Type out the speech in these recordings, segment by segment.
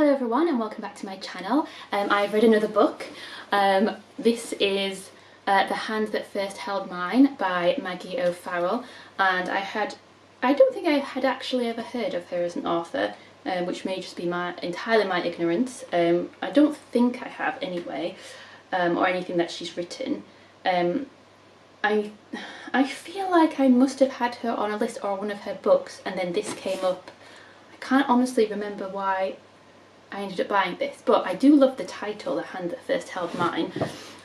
Hello everyone and welcome back to my channel. I've read another book. This is The Hand That First Held Mine by Maggie O'Farrell, and I don't think I had actually ever heard of her as an author, which may just be entirely my ignorance. I don't think I have anyway, or anything that she's written. I feel like I must have had her on a list or one of her books and then this came up. I can't honestly remember why I ended up buying this, but I do love the title, The Hand That First Held Mine.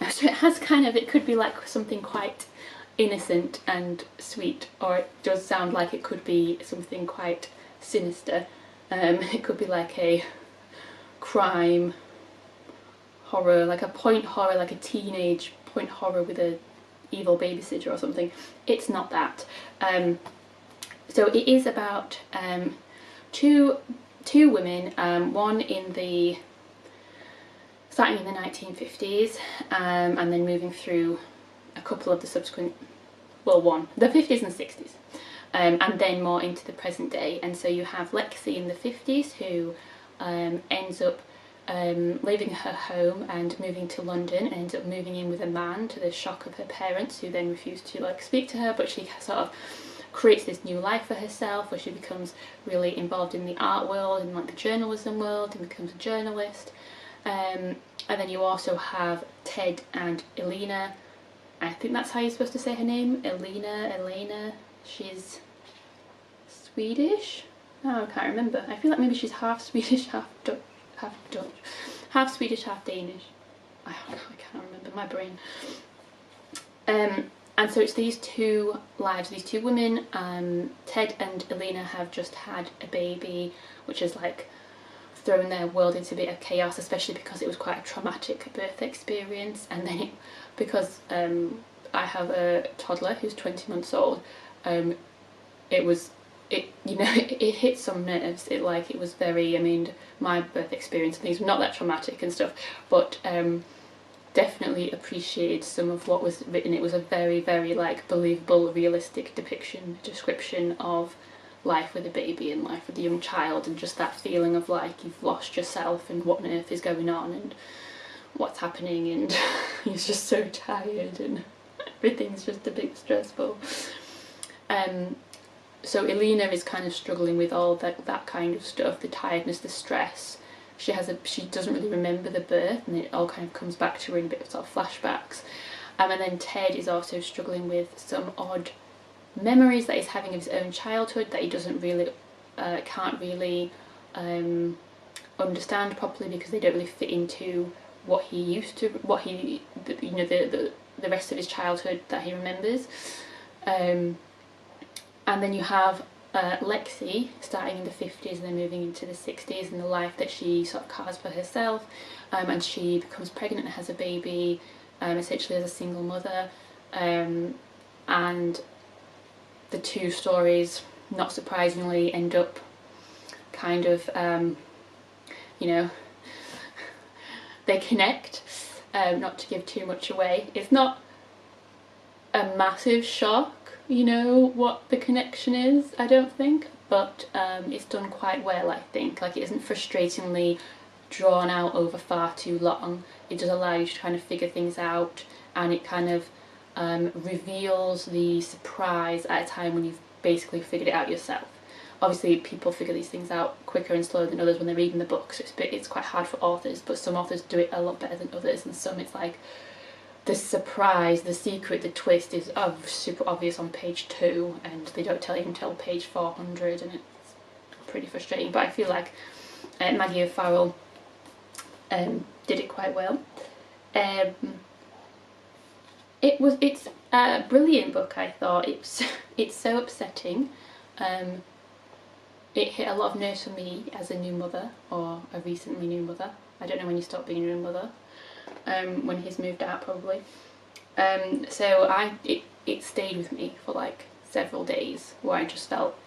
So it has it could be like something quite innocent and sweet, or it does sound like it could be something quite sinister. It could be like a crime horror, like a point horror, like a teenage point horror with a evil babysitter or something. It's not that. So it is about two women, one starting in the 1950s and then moving through a couple of the subsequent, well, the 50s and 60s, and then more into the present day. And so you have Lexi in the 50s who ends up leaving her home and moving to London, and ends up moving in with a man to the shock of her parents, who then refuse to speak to her, but she sort of creates this new life for herself where she becomes really involved in the art world and the journalism world and becomes a journalist. And then you also have Ted and Elena. I think that's how you're supposed to say her name, Elena. She's Swedish? Oh, I can't remember. I feel like maybe she's half Swedish, half Dutch, half Swedish, half Danish. I can't remember, my brain. And so it's these two lives, these two women. Ted and Elena have just had a baby, which has thrown their world into a bit of chaos, especially because it was quite a traumatic birth experience. And then because I have a toddler who's 20 months old, it hit some nerves. It was very, I mean, my birth experience and things were not that traumatic and stuff, but definitely appreciated some of what was written. It was a very, very believable, realistic description of life with a baby and life with a young child, and just that feeling of you've lost yourself and what on earth is going on and what's happening, and you're just so tired and everything's just a bit stressful. So Elena is kind of struggling with all that kind of stuff, the tiredness, the stress. She doesn't really remember the birth, and it all kind of comes back to her in a bit of sort of flashbacks. And then Ted is also struggling with some odd memories that he's having of his own childhood that he doesn't really, can't really understand properly, because they don't really fit into what he the rest of his childhood that he remembers. And then you have Lexi starting in the 50s and then moving into the 60s, and the life that she sort of carves for herself, and she becomes pregnant and has a baby, essentially as a single mother, and the two stories, not surprisingly, end up kind of, they connect. Not to give too much away, it's not a massive shock what the connection is, I don't think, but it's done quite well, I think. It isn't frustratingly drawn out over far too long. It does allow you to kind of figure things out, and it kind of reveals the surprise at a time when you've basically figured it out yourself. Obviously people figure these things out quicker and slower than others when they're reading the book, so it's quite hard for authors, but some authors do it a lot better than others, and some it's the surprise, the secret, the twist is super obvious on page 2 and they don't tell you until page 400, and it's pretty frustrating. But I feel like Maggie O'Farrell did it quite well. It's a brilliant book, I thought. It's so upsetting. It hit a lot of nerves for me as a new mother, or a recently new mother. I don't know when you stop being a new mother. When he's moved out, probably. So it stayed with me for several days, where I just felt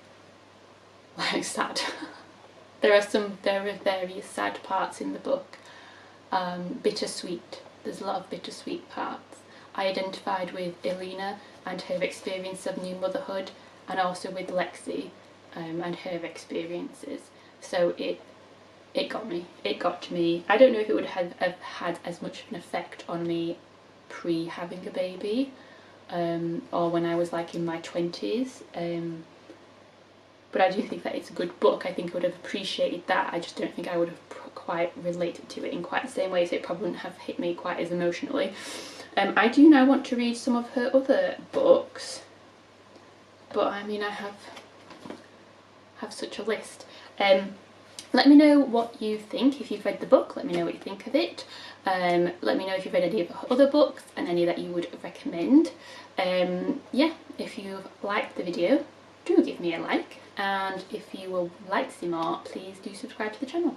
sad. There are various sad parts in the book. Bittersweet. There's a lot of bittersweet parts. I identified with Elena and her experience of new motherhood, and also with Lexi and her experiences. So it got me. It got to me. I don't know if it would have had as much of an effect on me pre having a baby, or when I was like in my 20s. But I do think that it's a good book. I think I would have appreciated that. I just don't think I would have quite related to it in quite the same way, so it probably wouldn't have hit me quite as emotionally. I do now want to read some of her other books, but I mean, I have such a list. Let me know what you think. If you've read the book, let me know what you think of it. Let me know if you've read any of her other books and any that you would recommend. Yeah, if you've liked the video, do give me a like, and if you would like to see more, please do subscribe to the channel.